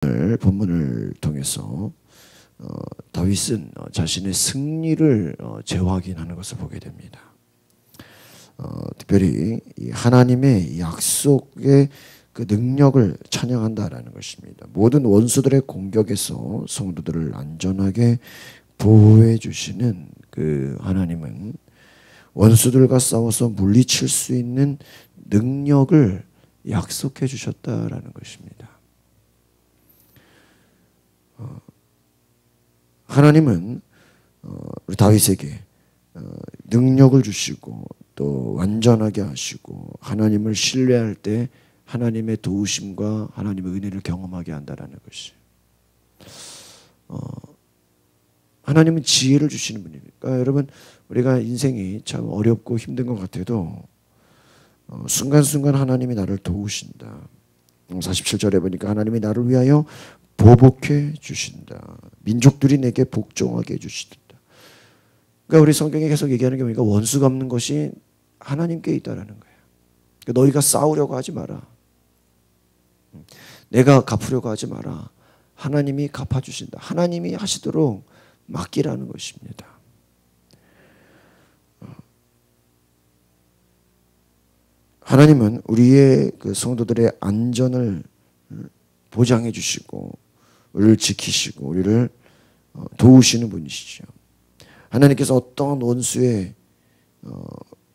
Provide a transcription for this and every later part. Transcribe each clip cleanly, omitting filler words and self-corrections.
오늘 본문을 통해서 다윗은 자신의 승리를 재확인하는 것을 보게 됩니다. 특별히 이 하나님의 약속의 그 능력을 찬양한다라는 것입니다. 모든 원수들의 공격에서 성도들을 안전하게 보호해 주시는 그 하나님은 원수들과 싸워서 물리칠 수 있는 능력을 약속해 주셨다라는 것입니다. 하나님은 우리 다윗에게 능력을 주시고 또 완전하게 하시고 하나님을 신뢰할 때 하나님의 도우심과 하나님의 은혜를 경험하게 한다는 것이. 하나님은 지혜를 주시는 분이니까 여러분 우리가 인생이 참 어렵고 힘든 것 같아도 순간순간 하나님이 나를 도우신다. 47절에 보니까 하나님이 나를 위하여 보복해 주신다. 민족들이 내게 복종하게 해주신다. 그러니까 우리 성경에 계속 얘기하는 게 뭐니까 원수 갚는 것이 하나님께 있다라는 거예요. 그러니까 너희가 싸우려고 하지 마라. 내가 갚으려고 하지 마라. 하나님이 갚아주신다. 하나님이 하시도록 맡기라는 것입니다. 하나님은 우리의 그 성도들의 안전을 보장해 주시고 우리를 지키시고 우리를 도우시는 분이시죠. 하나님께서 어떤 원수의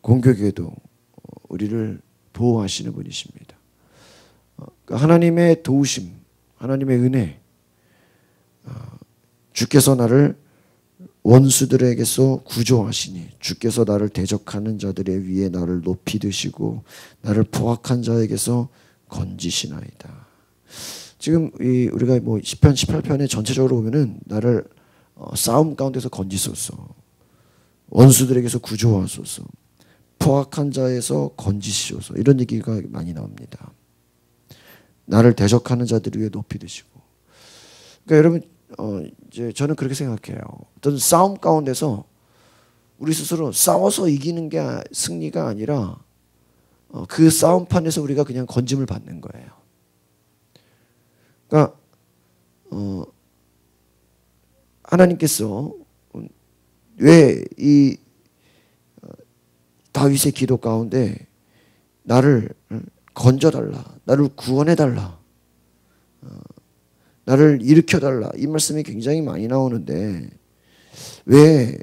공격에도 우리를 보호하시는 분이십니다. 하나님의 도우심, 하나님의 은혜, 주께서 나를 원수들에게서 구조하시니 주께서 나를 대적하는 자들의 위에 나를 높이 드시고 나를 포악한 자에게서 건지시나이다. 지금 우리가 뭐 10편, 18편에 전체적으로 보면은 나를 싸움 가운데서 건지소서, 원수들에게서 구조하소서, 포악한 자에서 건지시소서 이런 얘기가 많이 나옵니다. 나를 대적하는 자들 위에 높이 드시고. 그러니까 여러분 이제 저는 그렇게 생각해요. 어떤 싸움 가운데서 우리 스스로 싸워서 이기는 게 승리가 아니라 그 싸움판에서 우리가 그냥 건짐을 받는 거예요. 그러니까 하나님께서 왜 이 다윗의 기도 가운데 나를 건져달라, 나를 구원해달라, 나를 일으켜달라 이 말씀이 굉장히 많이 나오는데 왜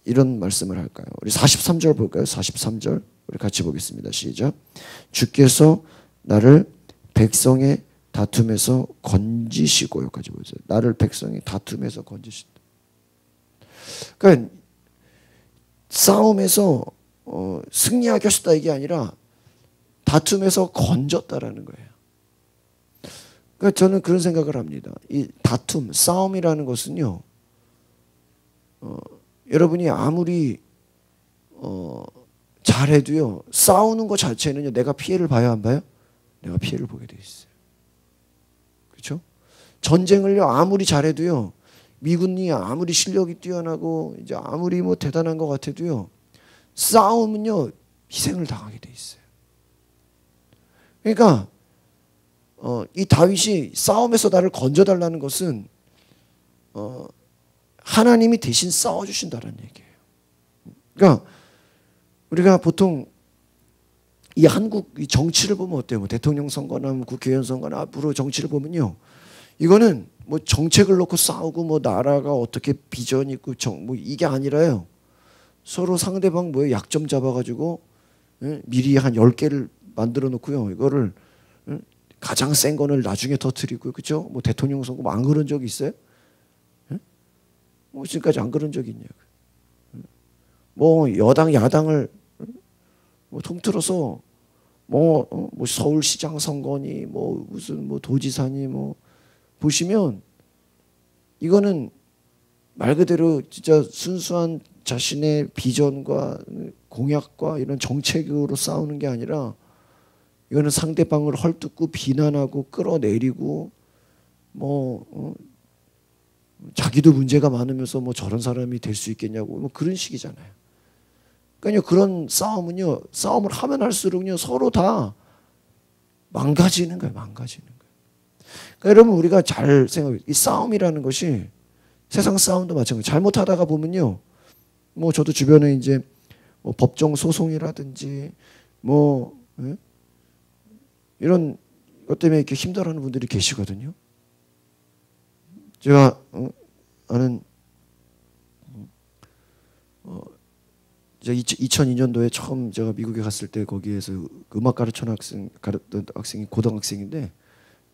이런 말씀을 할까요? 우리 43절 볼까요? 43절 우리 같이 보겠습니다. 시작. 주께서 나를 백성의 다툼에서 건지시고 여기까지 보세요. 나를 백성의 다툼에서 건지신다. 그러니까 싸움에서 승리하게 하셨다 이게 아니라 다툼에서 건졌다라는 거예요. 그러니까 저는 그런 생각을 합니다. 이 다툼, 싸움이라는 것은요, 여러분이 아무리 잘해도요, 싸우는 것 자체는요, 내가 피해를 봐야 안 봐요? 내가 피해를 보게 돼 있어요. 그렇죠? 전쟁을요, 아무리 잘해도요, 미군이 아무리 실력이 뛰어나고 이제 아무리 뭐 대단한 것 같아도요, 싸움은요, 희생을 당하게 돼 있어요. 그러니까 이 다윗이 싸움에서 나를 건져달라는 것은 하나님이 대신 싸워주신다는 얘기예요. 그러니까 우리가 보통 이 한국 정치를 보면 어때요? 뭐 대통령 선거나 뭐 국회의원 선거나 앞으로 정치를 보면요, 이거는 뭐 정책을 놓고 싸우고 뭐 나라가 어떻게 비전 있고 뭐 이게 아니라요. 서로 상대방 뭐에 약점 잡아가지고 미리 한 10개를 만들어 놓고요. 이거를 가장 센 거를 나중에 터뜨리고, 그렇죠? 뭐 대통령 선거 뭐 안 그런 적이 있어요? 뭐 지금까지 안 그런 적이 있냐고. 뭐 여당 야당을 뭐 통틀어서 뭐 서울시장 선거니 뭐 무슨 뭐 도지사니 뭐 보시면 이거는 말 그대로 진짜 순수한 자신의 비전과 공약과 이런 정책으로 싸우는 게 아니라 이거는 상대방을 헐뜯고 비난하고 끌어내리고 뭐 자기도 문제가 많으면서 뭐 저런 사람이 될 수 있겠냐고 뭐 그런 식이잖아요. 그러니까 그런 싸움은요, 싸움을 하면 할수록요 서로 다 망가지는 거예요. 망가지는 거예요. 그러니까 여러분 우리가 잘 생각해. 이 싸움이라는 것이 세상 싸움도 마찬가지. 잘못하다가 보면요. 뭐 저도 주변에 이제 뭐 법정 소송이라든지 뭐 이런 것 때문에 이렇게 힘들어하는 분들이 계시거든요. 제가 아는 2002년도에 처음 제가 미국에 갔을 때 거기에서 음악 가르쳤던 학생이 고등학생인데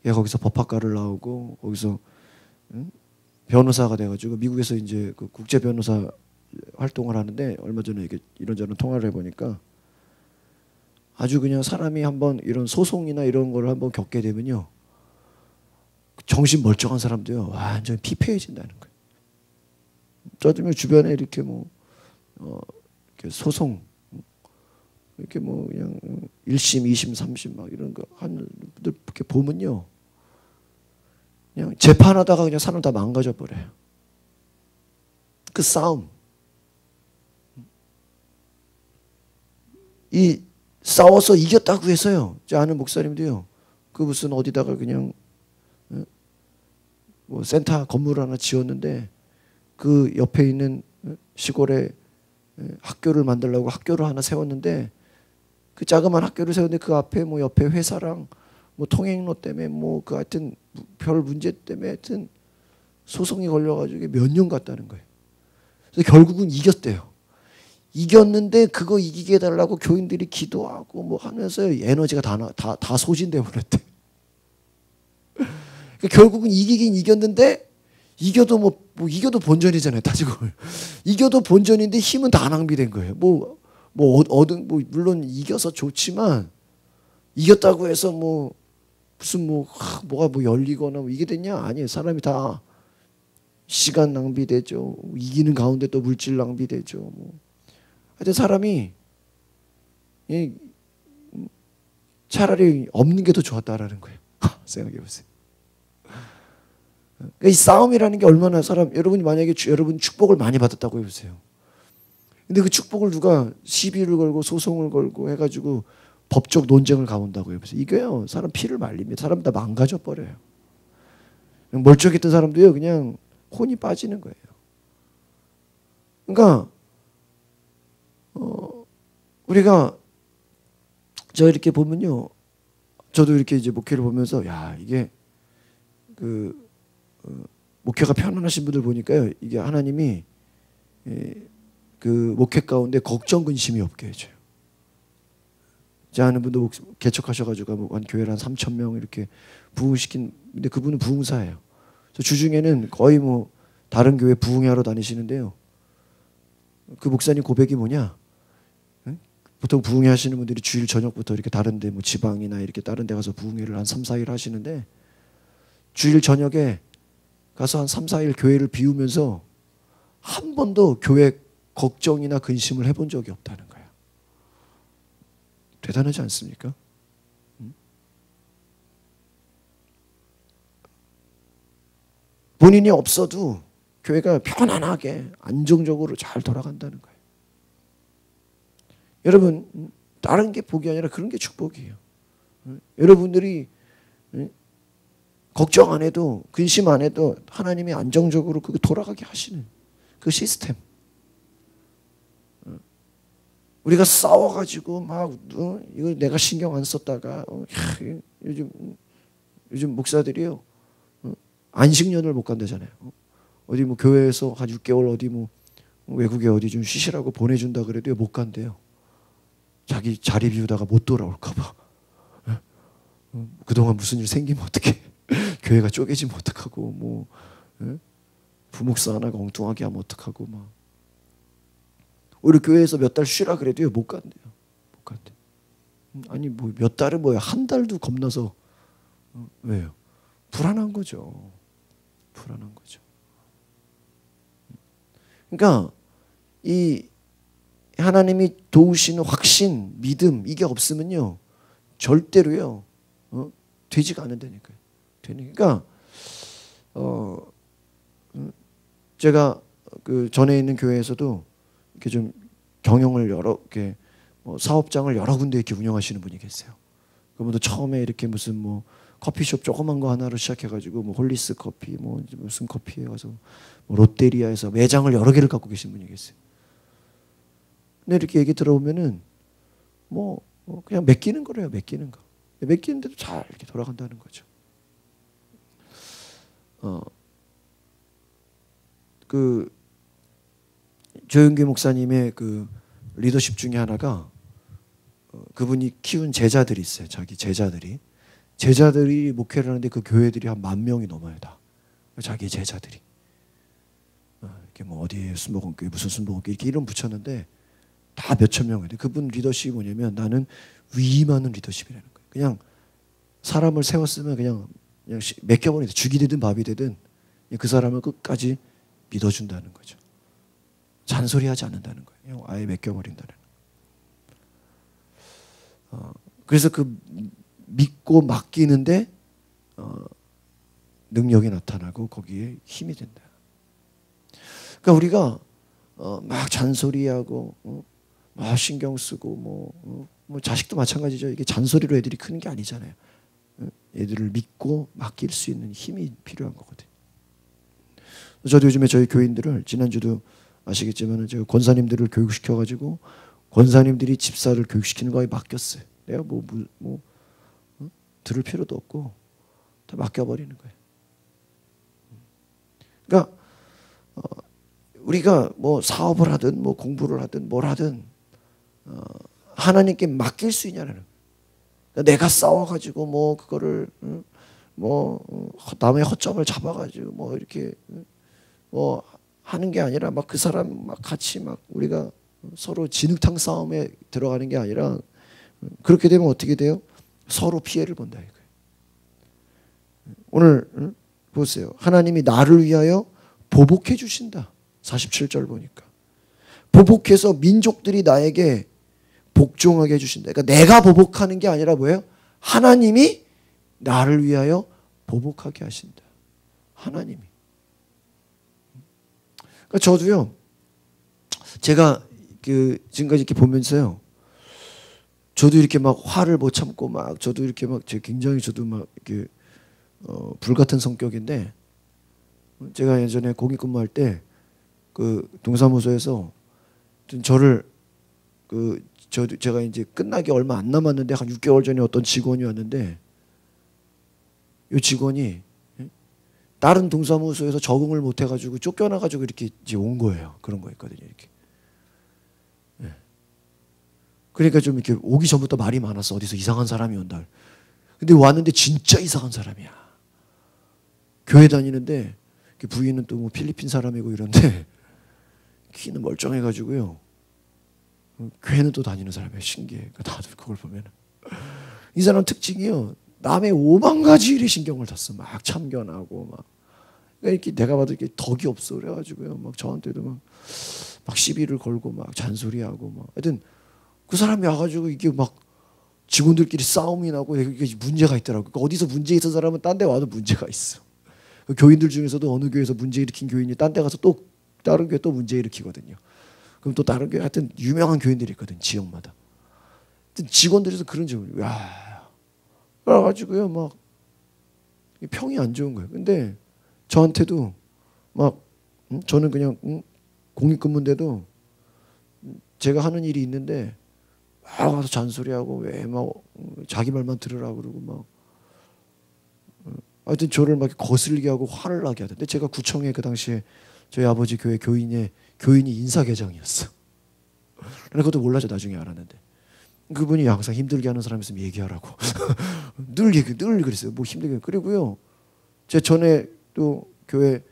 얘가 거기서 법학과를 나오고 거기서 변호사가 돼가지고 미국에서 이제 그 국제 변호사 활동을 하는데 얼마 전에 이렇게 이런저런 통화를 해보니까 아주 그냥 사람이 한번 이런 소송이나 이런 걸 한번 겪게 되면요 정신 멀쩡한 사람도요 완전 피폐해진다는 거예요. 저도 주변에 이렇게 뭐 이렇게 소송 이렇게 뭐 그냥 1심, 2심, 3심 막 이런 거 하는 분들 이렇게 보면요 그냥 재판하다가 그냥 사람 다 망가져 버려요. 그 싸움 이 싸워서 이겼다고 해서요. 제 아는 목사님도요. 그 무슨 어디다가 그냥 뭐 센터 건물 하나 지었는데 그 옆에 있는 시골에 학교를 만들려고 학교를 하나 세웠는데 그 자그마한 학교를 세웠는데 그 앞에 뭐 옆에 회사랑 뭐 통행로 때문에 뭐 그 하여튼 별 문제 때문에 하여튼 소송이 걸려가지고 몇 년 갔다는 거예요. 그래서 결국은 이겼대요. 이겼는데 그거 이기게 해달라고 교인들이 기도하고 뭐 하면서 에너지가 다 소진돼 버렸대. 그러니까 결국은 이기긴 이겼는데 이겨도 뭐 이겨도 본전이잖아요. 따지고 이겨도 본전인데 힘은 다 낭비된 거예요. 얻은 물론 이겨서 좋지만 이겼다고 해서 뭐 무슨 뭐가 열리거나 뭐 이게 됐냐? 아니에요. 사람이 다 시간 낭비되죠. 이기는 가운데 또 물질 낭비되죠. 뭐. 하여튼 사람이 차라리 없는 게 더 좋았다라는 거예요. 생각해 보세요. 그러니까 이 싸움이라는 게 얼마나 여러분이 만약에 여러분 축복을 많이 받았다고 해보세요. 근데 그 축복을 누가 시비를 걸고 소송을 걸고 해가지고 법적 논쟁을 가온다고 해보세요. 이게요 사람 피를 말립니다. 사람 다 망가져 버려요. 멀쩡했던 사람도요 그냥 혼이 빠지는 거예요. 그러니까 우리가 저 이렇게 보면요, 저도 이렇게 이제 목회를 보면서 야 이게 목회가 편안하신 분들 보니까요 이게 하나님이 그 목회 가운데 걱정 근심이 없게 해줘요. 제 아는 분도 개척하셔가지고 한 교회를 한 3,000명 이렇게 부흥시킨 근데 그분은 부흥사예요. 주중에는 거의 뭐 다른 교회 부흥회하러 다니시는데요. 그 목사님 고백이 뭐냐? 보통 부흥회 하시는 분들이 주일 저녁부터 이렇게 다른데 뭐 지방이나 이렇게 다른 데 가서 부흥회를 한 3, 4일 하시는데 주일 저녁에 가서 한 3, 4일 교회를 비우면서 한 번도 교회 걱정이나 근심을 해본 적이 없다는 거예요. 대단하지 않습니까? 본인이 없어도 교회가 편안하게 안정적으로 잘 돌아간다는 거예요. 여러분 다른 게 복이 아니라 그런 게 축복이에요. 여러분들이 걱정 안 해도 근심 안 해도 하나님이 안정적으로 그게 돌아가게 하시는 그 시스템. 우리가 싸워가지고 막 이거 내가 신경 안 썼다가 요즘 목사들이요 안식년을 못 간다잖아요. 어디 뭐 교회에서 한 6개월 어디 뭐 외국에 어디 좀 쉬시라고 보내준다 그래도 못 간대요. 자기 자리 비우다가 못 돌아올까봐. 그동안 무슨 일 생기면 어떡해. 교회가 쪼개지면 어떡하고 뭐 부목사 하나가 엉뚱하게 하면 어떡하고 막. 우리 교회에서 몇 달 쉬라 그래도요 못 간대요. 못 간대. 아니 뭐 몇 달은 뭐야 한 달도 겁나서 왜요? 불안한 거죠. 불안한 거죠. 그러니까 이 하나님이 도우시는 확신, 믿음 이게 없으면요 절대로요 되지가 않는다니까요. 그러니까 제가 그 전에 있는 교회에서도 이렇게 좀 경영을 사업장을 여러 군데 이렇게 운영하시는 분이 계세요. 그분도 처음에 이렇게 무슨 뭐 커피숍 조그만 거 하나로 시작해가지고 뭐 홀리스 커피, 뭐 무슨 커피에 가서 뭐 롯데리아에서 매장을 여러 개를 갖고 계신 분이 계세요. 근데 이렇게 얘기 들어보면은 뭐 그냥 맡기는 거래요, 맡기는 거. 맡기는데도 잘 이렇게 돌아간다는 거죠. 그 조영규 목사님의 그 리더십 중에 하나가 그분이 키운 제자들이 있어요. 자기 제자들이 목회를 하는데 그 교회들이 한 10,000명이 넘어요. 다 자기 제자들이 이렇게 뭐 어디에 순복음교회 무슨 순복음교회 이렇게 이름 붙였는데 다 몇천 명인데 그분 리더십이 뭐냐면 나는 위임하는 리더십이라는 거예요. 그냥 사람을 세웠으면 그냥 맡겨버리는 죽이 되든 밥이 되든 그 사람을 끝까지 믿어준다는 거죠. 잔소리하지 않는다는 거예요. 아예 맡겨버린다는. 그래서 그 믿고 맡기는데 능력이 나타나고 거기에 힘이 된다. 그러니까 우리가 막 잔소리하고 막 신경 쓰고 뭐 자식도 마찬가지죠. 이게 잔소리로 애들이 크는 게 아니잖아요. 애들을 믿고 맡길 수 있는 힘이 필요한 거거든요. 저도 요즘에 저희 교인들을 지난주도 아시겠지만 제가 권사님들을 교육시켜가지고 권사님들이 집사를 교육시키는 거에 맡겼어요. 내가 들을 필요도 없고 다 맡겨버리는 거예요. 그러니까 우리가 뭐 사업을 하든 뭐 공부를 하든 뭘 하든 하나님께 맡길 수 있냐는 거예요. 내가 싸워가지고 뭐 그거를 뭐 남의 허점을 잡아가지고 뭐 이렇게 뭐 하는 게 아니라 막 그 사람 막 같이 막 우리가 서로 진흙탕 싸움에 들어가는 게 아니라 그렇게 되면 어떻게 돼요? 서로 피해를 본다 이거예요. 오늘 보세요. 하나님이 나를 위하여 보복해 주신다. 47절 보니까 보복해서 민족들이 나에게 복종하게 해주신다. 그러니까 내가 보복하는 게 아니라 뭐예요? 하나님이 나를 위하여 보복하게 하신다. 하나님이. 그러니까 저도요. 제가 지금까지 이렇게 보면서요. 저도 이렇게 막 화를 못 참고 막 저도 이렇게 막 굉장히 저도 막 이렇게 불같은 성격인데 제가 예전에 공익근무할 때 그 동사무소에서 저를 제가 이제 끝나기 얼마 안 남았는데 한 6개월 전에 어떤 직원이 왔는데 이 직원이 다른 동사무소에서 적응을 못 해가지고 쫓겨나가지고 이렇게 이제 온 거예요. 그런 거 있거든요. 이렇게. 그러니까 좀 이렇게 오기 전부터 말이 많았어. 어디서 이상한 사람이 온다. 근데 왔는데 진짜 이상한 사람이야. 교회 다니는데 부인은 또 뭐 필리핀 사람이고 이런데 키는 멀쩡해가지고요. 교회는 또 다니는 사람이에요. 신기해. 다들 그걸 보면 이 사람 특징이요. 남의 5만 가지 일에 신경을 다 써. 막 참견하고 막. 그러니까 이렇게 내가 봐도 이렇게 덕이 없어 그래가지고요. 막 저한테도 막 시비를 걸고 막 잔소리하고 막. 하여튼 그 사람이 와가지고 이게 막 직원들끼리 싸움이 나고 이게 문제가 있더라고. 그러니까 어디서 문제 있는 사람은 딴 데 와도 문제가 있어. 교인들 중에서도 어느 교회에서 문제 일으킨 교인이 딴 데 가서 또 다른 교회 또 문제 일으키거든요. 그럼 또 다른 교회 하여튼 유명한 교인들이 있거든 지역마다. 직원들에서 그런 적을 야 그래가지고요 막 평이 안 좋은 거예요. 근데 저한테도 막 저는 그냥 공익근무인데도 제가 하는 일이 있는데 막 와서 잔소리하고 왜 막 자기 말만 들으라고 그러고 막 하여튼 저를 막 거슬리게 하고 화를 나게 하던데 제가 구청에 그 당시에 저희 아버지 교회 교인이 인사계장이었어. 그것도 몰라서 나중에 알았는데 그분이 항상 힘들게 하는 사람 있으면 얘기하라고 늘 그랬어요. 뭐 힘들게. 그리고요 제 전에 또 교회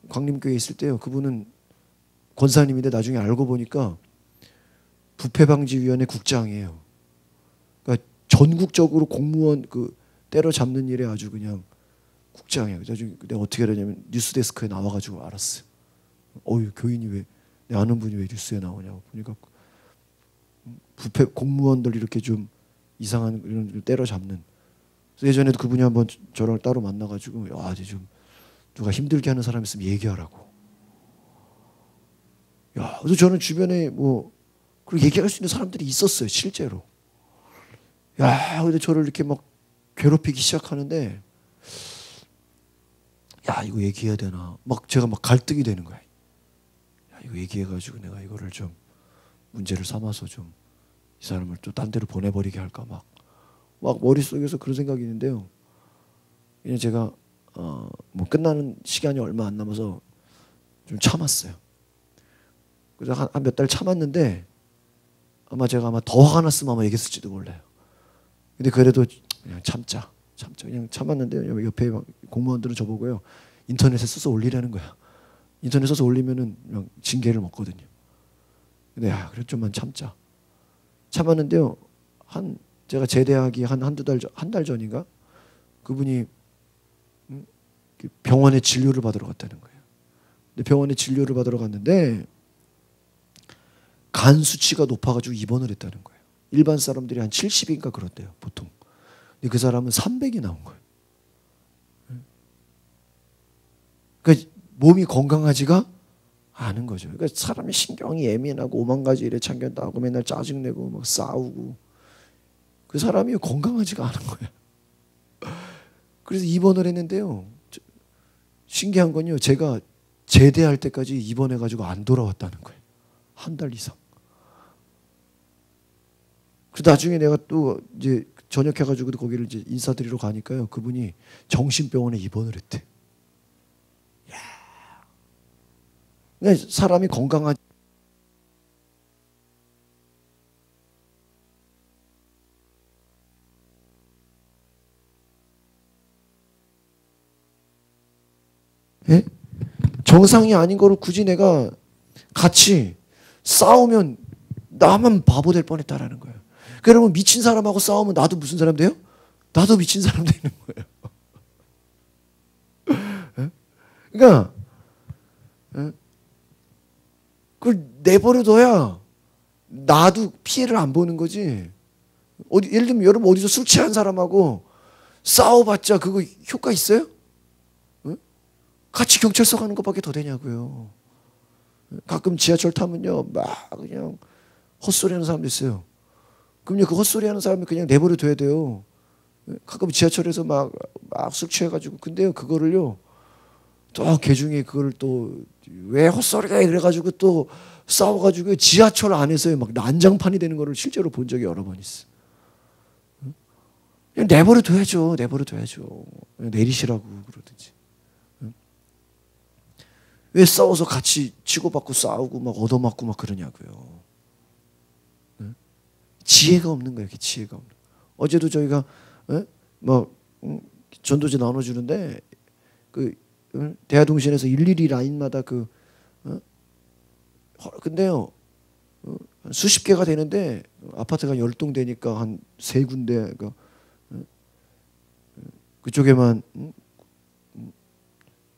광림교회에 있을 때요 그분은 권사님인데 나중에 알고 보니까 부패방지위원회 국장이에요. 그러니까 전국적으로 공무원 때려잡는 일에 아주 그냥 국장이에요. 나중에 내가 어떻게 알았냐면 뉴스데스크에 나와가지고 알았어요. 교인이 왜 내 아는 분이 왜 뉴스에 나오냐고 보니까 부패 공무원들 이렇게 좀 이상한 이런 때려잡는. 그래서 예전에도 그분이 한번 저랑 따로 만나가지고 이제 좀 누가 힘들게 하는 사람 있으면 얘기하라고. 그래서 저는 주변에 그리고 얘기할 수 있는 사람들이 있었어요 실제로. 근데 저를 이렇게 막 괴롭히기 시작하는데 야 이거 얘기해야 되나 막 제가 막 갈등이 되는 거야. 야 이거 얘기해가지고 내가 이거를 좀 문제를 삼아서 좀 이 사람을 또 딴 데로 보내버리게 할까 막 머릿속에서 그런 생각이 있는데요. 그냥 제가 뭐 끝나는 시간이 얼마 안 남아서 좀 참았어요. 그래서 한 몇 달 참았는데 제가 더 화가 났으면 아마 얘기했을지도 몰라요. 근데 그래도 그냥 참자 그냥 참았는데 옆에 공무원들은 저보고요 인터넷에 써서 올리라는 거야. 인터넷에 써서 올리면은 그냥 징계를 먹거든요. 근데 그래 좀만 참았는데요. 제가 제대하기 한두 달 한 달 전인가 그분이 병원에 진료를 받으러 갔다는 거예요. 근데 병원에 진료를 받으러 갔는데 간 수치가 높아가지고 입원을 했다는 거예요. 일반 사람들이 한 70인가 그런데요, 보통. 근데 그 사람은 300이 나온 거예요. 그러니까 몸이 건강하지가 않은 거죠. 그러니까 사람이 신경이 예민하고 오만 가지 일에 참견하고 맨날 짜증내고 막 싸우고 그 사람이 건강하지가 않은 거예요. 그래서 입원을 했는데요. 신기한 건요. 제가 제대할 때까지 입원해가지고 안 돌아왔다는 거예요. 한 달 이상. 그래서 나중에 내가 또 이제 전역해가지고 거기를 이제 인사드리러 가니까요. 그분이 정신병원에 입원을 했대. 야, 그러니까 사람이 건강하지. 예? 정상이 아닌 거를 굳이 내가 같이 싸우면 나만 바보 될 뻔했다라는 거예요. 그러면 미친 사람하고 싸우면 나도 무슨 사람 돼요? 나도 미친 사람 되는 거예요. 그러니까 그걸 내버려둬야 나도 피해를 안 보는 거지. 예를 들면 여러분 어디서 술 취한 사람하고 싸워봤자 그거 효과 있어요? 같이 경찰서 가는 것밖에 더 되냐고요. 가끔 지하철 타면요 막 그냥 헛소리하는 사람도 있어요. 그럼요 그 헛소리하는 사람이 그냥 내버려 둬야 돼요. 가끔 지하철에서 막 술 취해가지고 근데요 그거를요 또 개중에 그걸 또 왜 헛소리가 이래가지고 또 싸워가지고 지하철 안에서 막 난장판이 되는 거를 실제로 본 적이 여러 번 있어. 그냥 내버려 둬야죠. 내리시라고 그러든지. 왜 싸워서 같이 치고받고 싸우고 막 얻어맞고 막 그러냐고요. 지혜가 없는 거예요. 지혜가 없는. 어제도 저희가 전도지 나눠주는데 그 대하동신에서 일일이 라인마다 근데요 수십 개가 되는데 아파트가 10동 되니까 한 세 군데 그쪽에만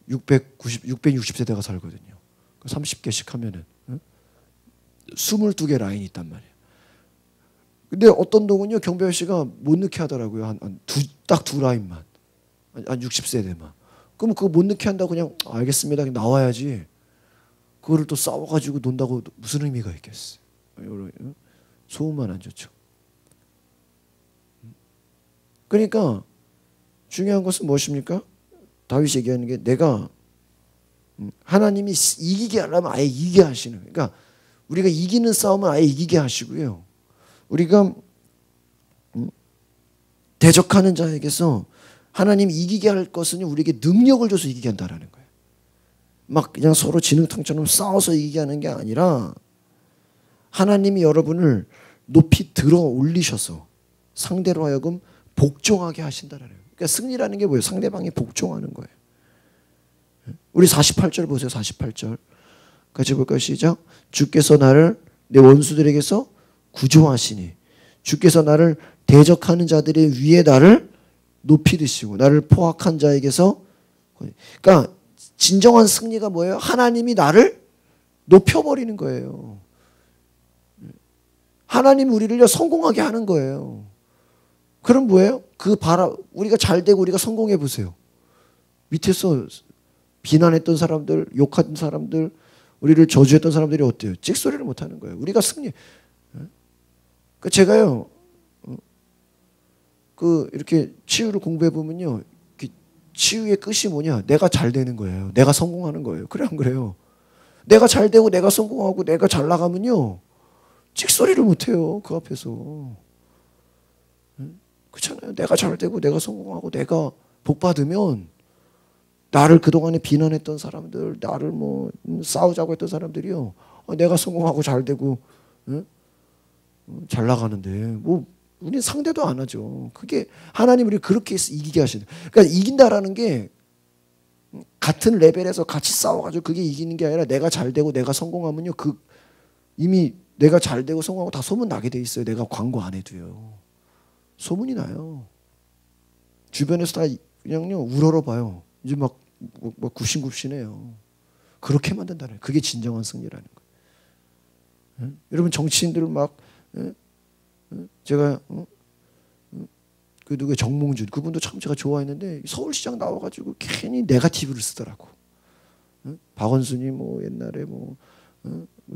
660세대가 살거든요. 30개씩 하면은 22개 라인이 있단 말이에요. 근데 어떤 동은요 경배 아저씨가 못 넣게 하더라고요. 딱 두 라인만 한 60세대만. 그럼 그거 못 넣게 한다고 그냥 알겠습니다. 그냥 나와야지. 그거를 또 싸워가지고 논다고 무슨 의미가 있겠어요. 소음만 안 좋죠. 그러니까 중요한 것은 무엇입니까? 다윗이 얘기하는 게 내가 하나님이 이기게 하려면 아예 이기게 하시는. 그러니까 우리가 이기는 싸움은 아예 이기게 하시고요. 우리가 대적하는 자에게서 하나님이 이기게 할 것은 우리에게 능력을 줘서 이기게 한다라는 거예요. 막 그냥 서로 지능통처럼 싸워서 이기게 하는 게 아니라 하나님이 여러분을 높이 들어 올리셔서 상대로 하여금 복종하게 하신다라는 거예요. 그러니까 승리라는 게 뭐예요? 상대방이 복종하는 거예요. 우리 48절 보세요. 48절. 같이 볼까요? 시작. 주께서 나를 내 원수들에게서 구조하시니 주께서 나를 대적하는 자들의 위에 나를 높이 드시고 나를 포악한 자에게서 그러니까 진정한 승리가 뭐예요? 하나님이 나를 높여버리는 거예요. 하나님이 우리를 성공하게 하는 거예요. 그럼 뭐예요? 우리가 잘 되고 우리가 성공해 보세요. 밑에서 비난했던 사람들, 욕한 사람들, 우리를 저주했던 사람들이 어때요? 찍소리를 못하는 거예요. 우리가 승리. 그러니까 제가요 이렇게 치유를 공부해 보면요, 치유의 끝이 뭐냐? 내가 잘 되는 거예요. 내가 성공하는 거예요. 그래 안 그래요? 내가 잘 되고 내가 성공하고 내가 잘 나가면요, 찍소리를 못 해요. 그 앞에서. 그렇잖아요. 내가 잘 되고 내가 성공하고 내가 복 받으면 나를 그동안에 비난했던 사람들, 나를 뭐 싸우자고 했던 사람들이요, 내가 성공하고 잘 되고 잘 나가는데 뭐 우리는 상대도 안 하죠. 그게 하나님 우리 그렇게 이기게 하시는. 그러니까 이긴다라는 게 같은 레벨에서 같이 싸워가지고 그게 이기는 게 아니라 내가 잘 되고 내가 성공하면요, 이미 내가 잘 되고 성공하고 다 소문 나게 돼 있어요. 내가 광고 안 해도요. 소문이 나요. 주변에서 다 그냥요 우러러봐요. 이제 막 굽신굽신해요. 그렇게 만든다는, 그게 진정한 승리라는 거예요. 여러분 정치인들 막 제가 그 누구 정몽준, 그분도 참 제가 좋아했는데 서울시장 나와가지고 괜히 네거티브를 쓰더라고. 박원순이 뭐 옛날에 뭐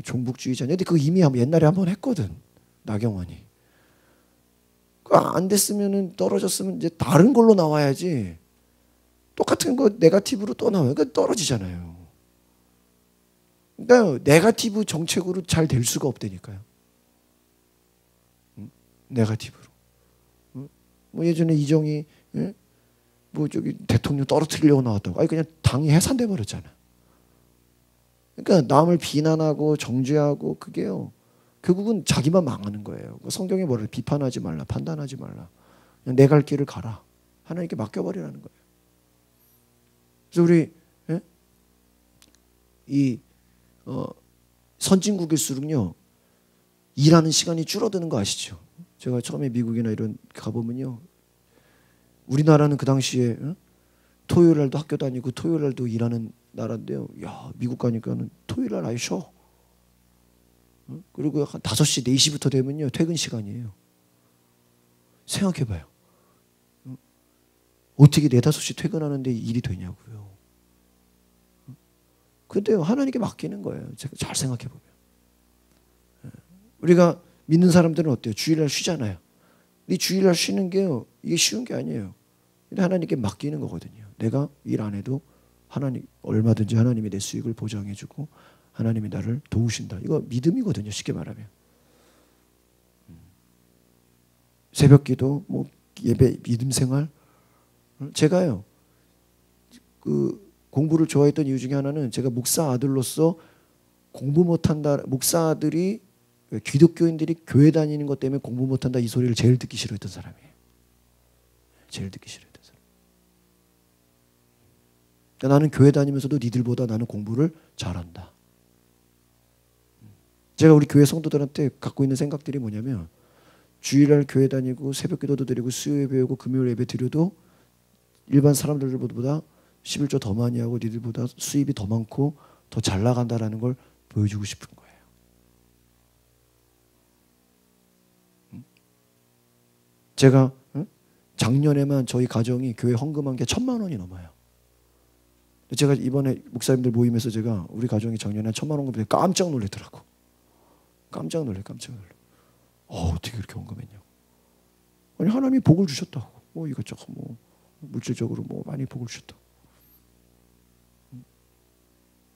종북주의자냐, 근데 그거 이미 옛날에 한번 했거든. 나경원이. 안 됐으면은 떨어졌으면 이제 다른 걸로 나와야지. 똑같은 거 네거티브로 또 나와요. 그러니까 떨어지잖아요. 그러니까 네거티브 정책으로 잘 될 수가 없다니까요. 네거티브로. 뭐 예전에 이정희 뭐 저기 대통령 떨어뜨리려고 나왔다고. 아니 그냥 당이 해산돼 버렸잖아. 그러니까 남을 비난하고 정죄하고 그게요, 결국은 자기만 망하는 거예요. 성경에 뭐래? 비판하지 말라, 판단하지 말라. 그냥 내 갈 길을 가라. 하나님께 맡겨버리라는 거예요. 그래서 우리 선진국일수록요, 일하는 시간이 줄어드는 거 아시죠? 제가 처음에 미국이나 이런 가보면요, 우리나라는 그 당시에 토요일 날도 학교 다니고 토요일 날도 일하는 나라인데요, 야, 미국 가니까는 토요일 날 아예 쉬어. 그리고 한 5시, 4시부터 되면요 퇴근 시간이에요. 생각해봐요. 어떻게 4, 5시 퇴근하는데 일이 되냐고요. 근데요, 하나님께 맡기는 거예요. 잘 생각해보면. 우리가 믿는 사람들은 어때요? 주일날 쉬잖아요. 이 주일날 쉬는 게요, 이게 쉬운 게 아니에요. 근데 하나님께 맡기는 거거든요. 내가 일 안 해도 하나님, 얼마든지 하나님이 내 수익을 보장해주고 하나님이 나를 도우신다. 이거 믿음이거든요. 쉽게 말하면. 새벽기도, 뭐 예배, 믿음 생활. 제가요, 공부를 좋아했던 이유 중에 하나는, 제가 목사 아들로서 공부 못한다, 목사 아들이, 기독교인들이 교회 다니는 것 때문에 공부 못한다, 이 소리를 제일 듣기 싫어했던 사람이에요. 제일 듣기 싫어했던 사람. 그러니까 나는 교회 다니면서도 니들보다 나는 공부를 잘한다. 제가 우리 교회 성도들한테 갖고 있는 생각들이 뭐냐면, 주일날 교회 다니고 새벽 기도도 드리고 수요 예배 오고 금요일 예배 드려도 일반 사람들보다 11조 더 많이 하고 니들보다 수입이 더 많고 더 잘 나간다라는 걸 보여주고 싶은 거예요. 제가 작년에만 저희 가정이 교회 헌금한 게 1,000만 원이 넘어요. 제가 이번에 목사님들 모임에서 제가 우리 가정이 작년에 1,000만 원 헌금했는데 깜짝 놀랐더라고. 깜짝 놀래. 어떻게 그렇게 헌금했냐고. 아니 하나님이 복을 주셨다고. 뭐 이것저것 뭐 물질적으로 뭐 많이 복을 주셨다고.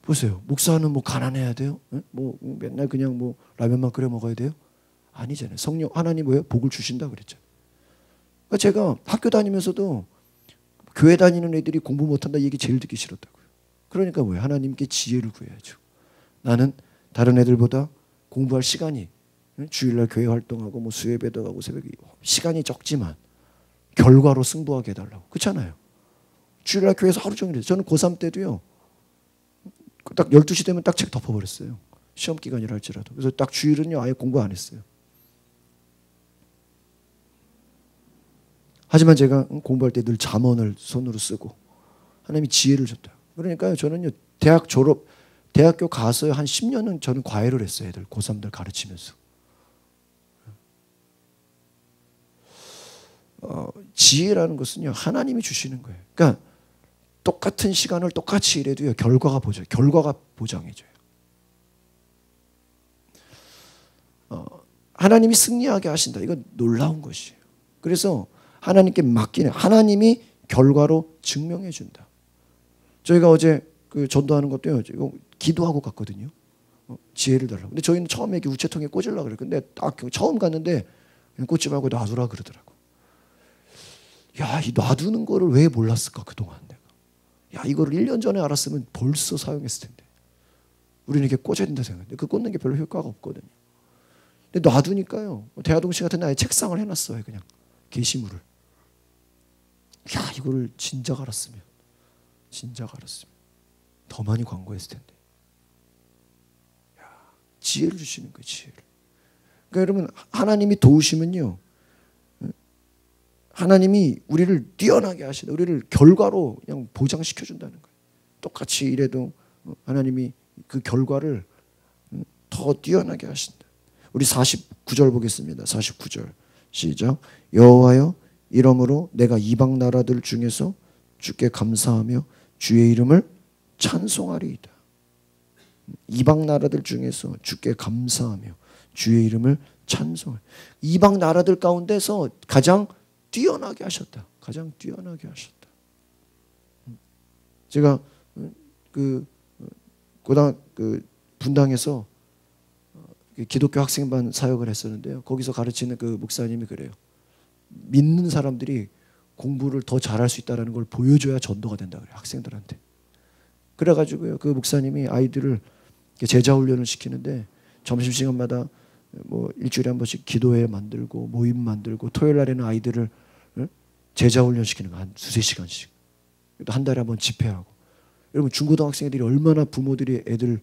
보세요. 목사는 뭐 가난해야 돼요? 뭐 맨날 그냥 뭐 라면만 끓여 먹어야 돼요? 아니잖아요. 성령 하나님 뭐예요? 복을 주신다 그랬죠. 그러니까 제가 학교 다니면서도 교회 다니는 애들이 공부 못한다 얘기 제일 듣기 싫었다고요. 그러니까 뭐예요? 하나님께 지혜를 구해야죠. 나는 다른 애들보다 공부할 시간이, 주일날 교회 활동하고 뭐 수요예배도 가고 새벽에 시간이 적지만 결과로 승부하게 해달라고. 그렇잖아요. 주일날 교회에서 하루 종일 해서 저는 고3 때도요, 딱 12시 되면 딱 책 덮어버렸어요. 시험 기간이라 할지라도. 그래서 딱 주일은요 아예 공부 안 했어요. 하지만 제가 공부할 때 늘 잠언을 손으로 쓰고 하나님이 지혜를 줬다. 그러니까요 저는요 대학교 가서 한 10년은 저는 과외를 했어요. 애들 고3들 가르치면서. 지혜라는 것은요 하나님이 주시는 거예요. 그러니까 똑같은 시간을 똑같이 일해도요 결과가 보장해줘요. 하나님이 승리하게 하신다. 이건 놀라운 것이에요. 그래서 하나님께 맡기는, 하나님이 결과로 증명해 준다. 저희가 어제 그 전도하는 것도요, 기도하고 갔거든요. 지혜를 달라고. 근데 저희는 처음에 이렇게 우체통에 꽂으려고 그래요. 근데 딱 처음 갔는데 그냥 꽂지 말고 놔두라 그러더라고. 야, 이 놔두는 거를 왜 몰랐을까 그동안 내가. 야, 이거를 1년 전에 알았으면 벌써 사용했을 텐데. 우리는 이렇게 꽂아야 된다 생각했는데 그 꽂는 게 별로 효과가 없거든요. 근데 놔두니까요. 대화동시 같은 데 아예 책상을 해놨어요. 그냥 게시물을. 야, 이거를 진작 알았으면 더 많이 광고했을 텐데. 야, 지혜를 주시는 거예요. 지혜를. 그러니까 여러분, 하나님이 도우시면요, 하나님이 우리를 뛰어나게 하시다. 우리를 결과로 그냥 보장시켜 준다는 거예요. 똑같이 일해도 하나님이 그 결과를 더 뛰어나게 하신다. 우리 49절 보겠습니다. 49절 시작. 여호와여, 이러므로 내가 이방 나라들 중에서 주께 감사하며 주의 이름을 찬송하리이다. 이방 나라들 중에서 주께 감사하며 주의 이름을 찬송하리. 이방 나라들 가운데서 가장 뛰어나게 하셨다. 가장 뛰어나게 하셨다. 제가 그 분당에서 기독교 학생반 사역을 했었는데요. 거기서 가르치는 그 목사님이 그래요. 믿는 사람들이 공부를 더 잘할 수 있다는 걸 보여줘야 전도가 된다 그래요. 학생들한테. 그래가지고요, 그 목사님이 아이들을 제자 훈련을 시키는데 점심시간마다 뭐 일주일에 한 번씩 기도회 만들고 모임 만들고 토요일 날에는 아이들을 제자 훈련 시키는 거 한 두세 시간씩. 또 한 달에 한 번 집회하고. 여러분, 중고등학생들이 얼마나 부모들이 애들,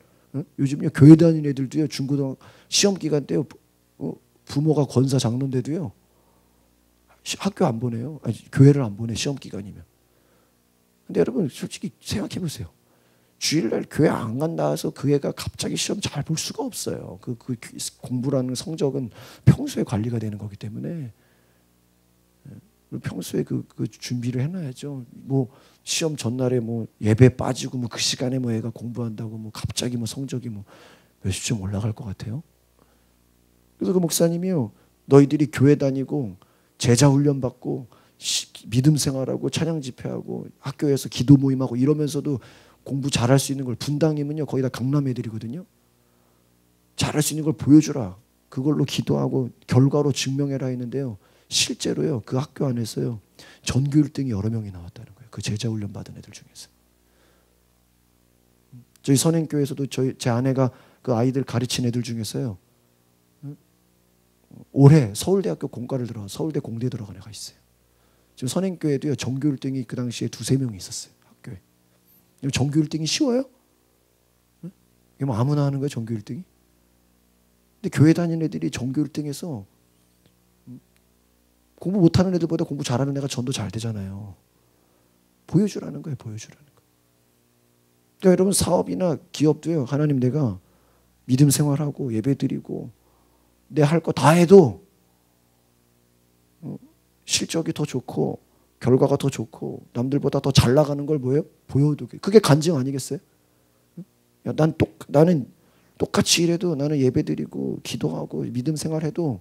요즘요 교회 다니는 애들도요, 중고등 시험 기간 때요, 부모가 권사 장로인데도요 학교 안 보내요. 아니, 교회를 안 보내, 시험 기간이면. 근데 여러분, 솔직히 생각해 보세요. 주일날 교회 안 간다 해서 그 애가 갑자기 시험 잘 볼 수가 없어요. 그 공부라는 성적은 평소에 관리가 되는 거기 때문에 평소에 그 준비를 해놔야죠. 뭐 시험 전날에 뭐 예배 빠지고 뭐 그 시간에 뭐 애가 공부한다고 뭐 갑자기 뭐 성적이 뭐 몇십 점 올라갈 것 같아요. 그래서 그 목사님이요, 너희들이 교회 다니고 제자 훈련 받고 믿음 생활하고 찬양 집회하고 학교에서 기도 모임하고 이러면서도 공부 잘할 수 있는 걸, 분당이면요 거의 다 강남 애들이거든요. 잘할 수 있는 걸 보여주라. 그걸로 기도하고 결과로 증명해라 했는데요. 실제로요, 그 학교 안에서요 전교 1등이 여러 명이 나왔다는 거예요. 그 제자 훈련 받은 애들 중에서. 저희 선행교회에서도 제 아내가 그 아이들 가르친 애들 중에서요, 올해 서울대학교 공과를 들어 서울대 공대에 들어간 애가 있어요. 지금 선행교회도요 전교 1등이 그 당시에 두세 명이 있었어요. 학교에. 전교 1등이 쉬워요? 이게 뭐 아무나 하는 거예요, 전교 1등이? 근데 교회 다니는 애들이 전교 1등에서 공부 못하는 애들보다 공부 잘하는 애가 전도 잘 되잖아요. 보여주라는 거예요. 보여주라는 거. 그러니까 여러분, 사업이나 기업도요, 하나님 내가 믿음 생활하고 예배드리고 내 할 거 다 해도 실적이 더 좋고 결과가 더 좋고 남들보다 더 잘 나가는 걸 뭐예요? 보여도 그게 간증 아니겠어요? 야, 나는 똑같이 일해도, 나는 예배드리고 기도하고 믿음 생활해도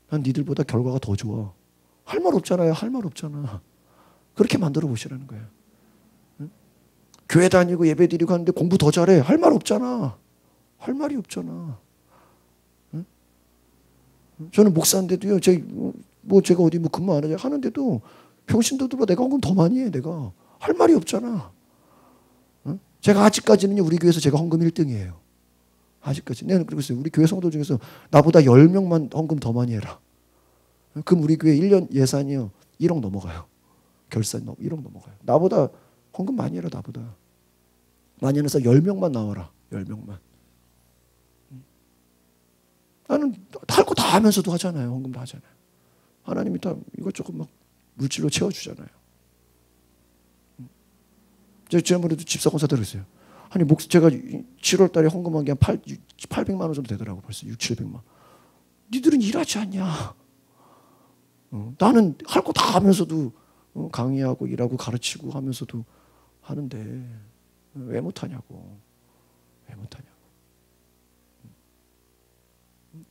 난 니들보다 결과가 더 좋아. 할 말 없잖아요. 할 말 없잖아. 그렇게 만들어 보시라는 거예요. 응? 교회 다니고 예배 드리고 하는데 공부 더 잘해. 할 말 없잖아. 할 말이 없잖아. 응? 저는 목사인데도요, 제가 어디 뭐 근무 안 하는데도 평신도들보다 내가 헌금 더 많이 해. 내가 할 말이 없잖아. 응? 제가 아직까지는요, 우리 교회에서 제가 헌금 1등이에요. 아직까지. 내가 그러고 있어요. 우리 교회 성도 중에서 나보다 10명만 헌금 더 많이 해라. 그럼 우리 교회 1년 예산이요 1억 넘어가요. 결산 1억 넘어가요. 나보다 헌금 많이 해라. 나보다 많이 해서 10명만 나와라. 10명만. 나는 할 거 다 하면서도 하잖아요. 헌금 다 하잖아요. 하나님이 다 이것저것 막 물질로 채워주잖아요. 제가 지난번에도 집사공사 들었어요. 아니, 제가 7월 달에 헌금한 게 한 800만 원 정도 되더라고. 벌써 6, 700만. 니들은 일하지 않냐? 나는 할 거 다 하면서도 강의하고 일하고 가르치고 하면서도 하는데 왜 못하냐고. 왜 못하냐고.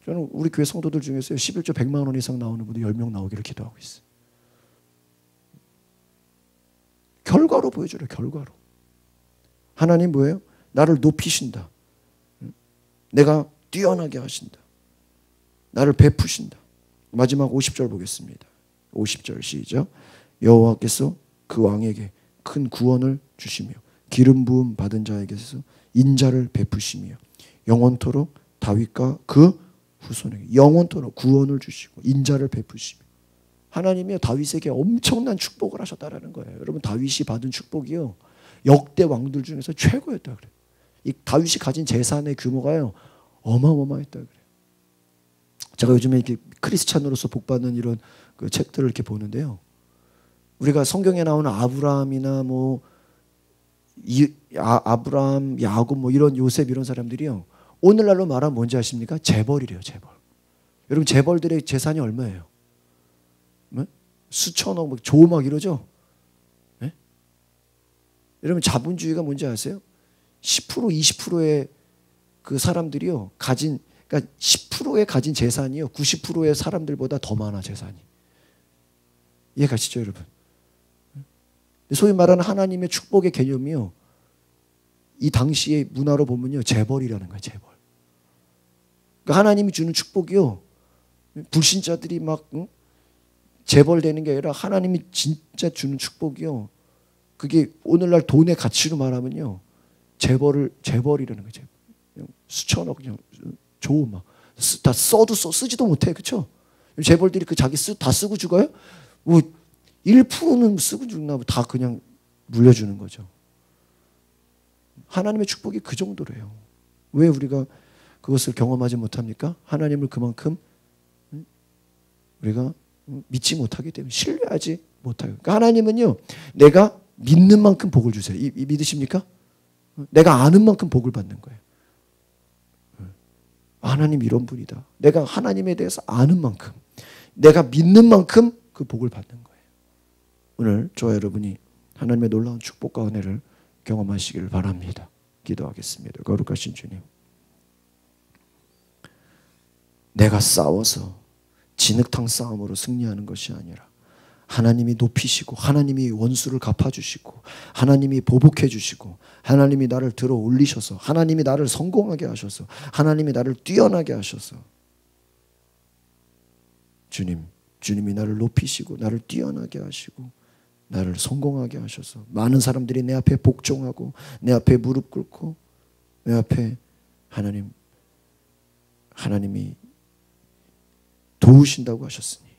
저는 우리 교회 성도들 중에서 11조 100만 원 이상 나오는 분들 10명 나오기를 기도하고 있어요. 결과로 보여줘요. 결과로. 하나님 뭐예요? 나를 높이신다. 내가 뛰어나게 하신다. 나를 베푸신다. 마지막 50절 보겠습니다. 50절 시작. 여호와께서 그 왕에게 큰 구원을 주시며 기름 부음 받은 자에게서 인자를 베푸시며 영원토록 다윗과 그 후손에게 영원토록 구원을 주시고 인자를 베푸시며 하나님이 다윗에게 엄청난 축복을 하셨다라는 거예요. 여러분 다윗이 받은 축복이요 역대 왕들 중에서 최고였다 그래요. 이 다윗이 가진 재산의 규모가요 어마어마했다 그래요. 제가 요즘에 이렇게 크리스찬으로서 복받는 이런 그 책들을 이렇게 보는데요. 우리가 성경에 나오는 아브라함이나 뭐 아브라함, 야곱 뭐 이런 요셉 이런 사람들이요. 오늘날로 말하면 뭔지 아십니까? 재벌이래요, 재벌. 여러분 재벌들의 재산이 얼마예요? 네? 수천억, 막 조막 이러죠? 네? 여러분 자본주의가 뭔지 아세요? 10% 20%의 그 사람들이요. 그러니까 10%의 가진 재산이요. 90%의 사람들보다 더 많아 재산이. 이해 가시죠, 여러분? 소위 말하는 하나님의 축복의 개념이요. 이 당시의 문화로 보면요. 재벌이라는 거예요. 재벌. 그러니까 하나님이 주는 축복이요. 불신자들이 막 재벌되는 게 아니라 하나님이 진짜 주는 축복이요. 그게 오늘날 돈의 가치로 말하면요. 재벌이라는 거예요. 재벌. 수천억 그냥 조 막 다 쓰지도 못해. 그렇죠? 재벌들이 그 자기 다 쓰고 죽어요? 뭐 1%는 쓰고 죽나 다 그냥 물려주는 거죠. 하나님의 축복이 그 정도래요. 왜 우리가 그것을 경험하지 못합니까? 하나님을 그만큼 우리가 믿지 못하기 때문에 신뢰하지 못해요. 그러니까 하나님은요. 내가 믿는 만큼 복을 주세요. 믿으십니까? 내가 아는 만큼 복을 받는 거예요. 하나님 이런 분이다. 내가 하나님에 대해서 아는 만큼 내가 믿는 만큼 그 복을 받는 거예요. 오늘 저와 여러분이 하나님의 놀라운 축복과 은혜를 경험하시기를 바랍니다. 기도하겠습니다. 거룩하신 주님, 내가 싸워서 진흙탕 싸움으로 승리하는 것이 아니라 하나님이 높이시고 하나님이 원수를 갚아주시고 하나님이 보복해 주시고 하나님이 나를 들어 올리셔서 하나님이 나를 성공하게 하셔서 하나님이 나를 뛰어나게 하셔서 주님이 나를 높이시고 나를 뛰어나게 하시고 나를 성공하게 하셔서 많은 사람들이 내 앞에 복종하고 내 앞에 무릎 꿇고 내 앞에 하나님이 도우신다고 하셨으니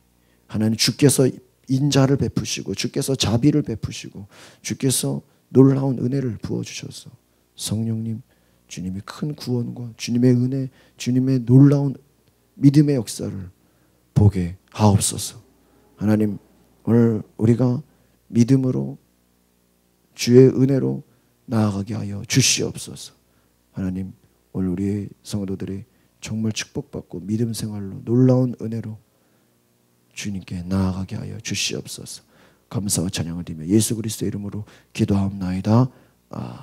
하나님 주께서 인자를 베푸시고 주께서 자비를 베푸시고 주께서 놀라운 은혜를 부어주셔서 성령님 주님의 큰 구원과 주님의 은혜 주님의 놀라운 믿음의 역사를 보게 하옵소서. 하나님 오늘 우리가 믿음으로 주의 은혜로 나아가게 하여 주시옵소서. 하나님 오늘 우리의 성도들이 정말 축복받고 믿음 생활로 놀라운 은혜로 주님께 나아가게 하여 주시옵소서. 감사와 찬양을 드리며 예수 그리스도의 이름으로 기도하옵나이다.